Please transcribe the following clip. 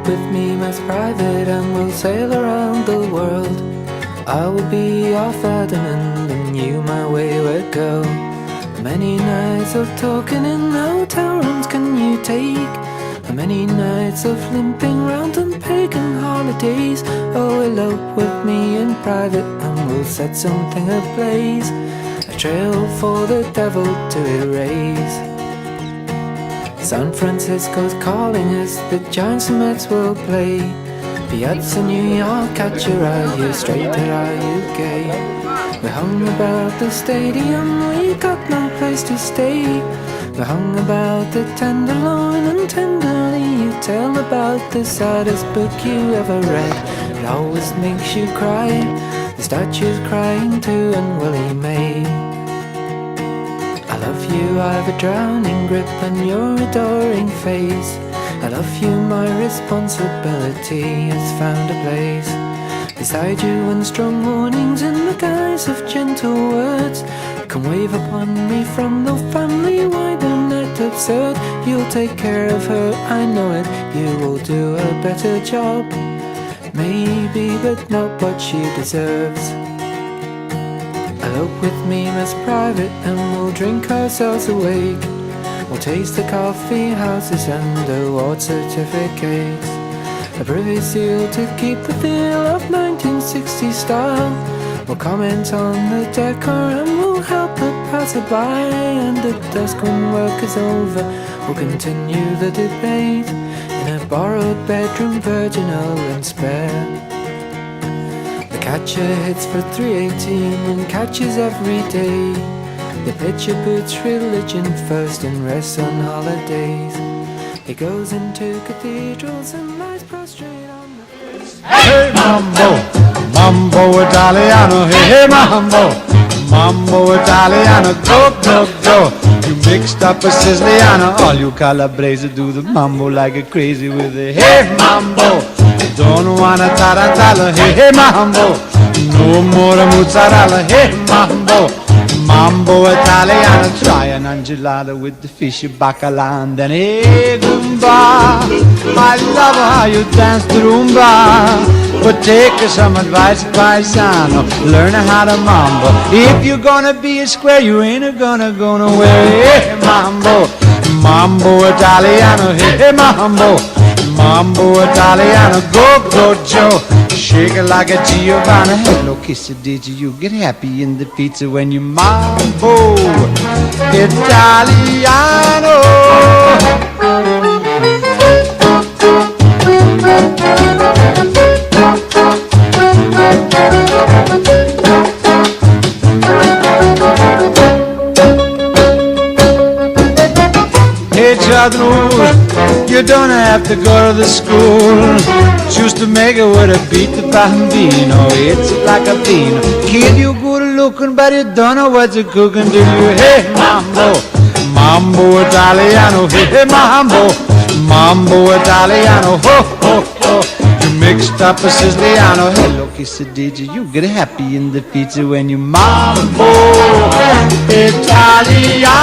with me, most private, and we'll sail around the world. I will be your Ferdinand, and you my wayward girl. How many nights of talking in hotel rooms can you take? How many nights of limping round on pagan holidays? Oh, elope with me in private, and we'll set something ablaze, a trail for the devil to erase. San Francisco's calling us, the Giants and Mets will play. Piazza New York, catch your eye, you straight or are you gay? We hung about the stadium, we got no place to stay. We hung about the Tenderloin, and tenderly you tell about the saddest book you ever read. It always makes you cry, the statue's crying too, and Willie May. I love you, I've a drowning grip on your adoring face. I love you, my responsibility has found a place beside you, and strong warnings in the guise of gentle words can wave upon me from no family, why don't that absurd? You'll take care of her, I know it, you will do a better job, maybe, but not what she deserves. Elope with me, most private, and we'll drink ourselves awake. We'll taste the coffee houses and award certificates, a privy seal to keep the feel of 1960s style. We'll comment on the decor and we'll help the passerby, and at dusk when work is over we'll continue the debate in a borrowed bedroom, virginal and spare. The catcher hits for 318 and catches every day. The pitcher puts religion first and rests on holidays. He goes into cathedrals and lies prostrate on the face. Hey mambo, mambo italiano. Hey, hey mambo, mambo italiano. Go, go, go. You mixed up a Siciliano. All you Calabrese do the mambo like a crazy with a hey mambo. Don't wanna tarantella. Hey, hey mambo, no more mozzarella. Hey mambo, mambo italiano. Try an angelada with the fishy bacala and then hey Goomba, I love how you dance the rumba. But take some advice, paisano, learn how to mambo. If you're gonna be a square, you ain't gonna go nowhere. Hey mambo, mambo italiano. Hey mambo, mambo italiano. Go, go Joe, shake it like a Giovanna. Hello quesadilla, you get happy in the pizza when you mambo italiano. You don't have to go to the school, choose to make it with a beat the bambino. It's like a bean, kid, you good looking, but you don't know what you're cooking, do you? Hey mambo, mambo italiano. Hey mambo, mambo italiano. Ho, ho, ho. You mixed up a Siciliano. Hello quesadilla, you get happy in the pizza when you mambo italiano.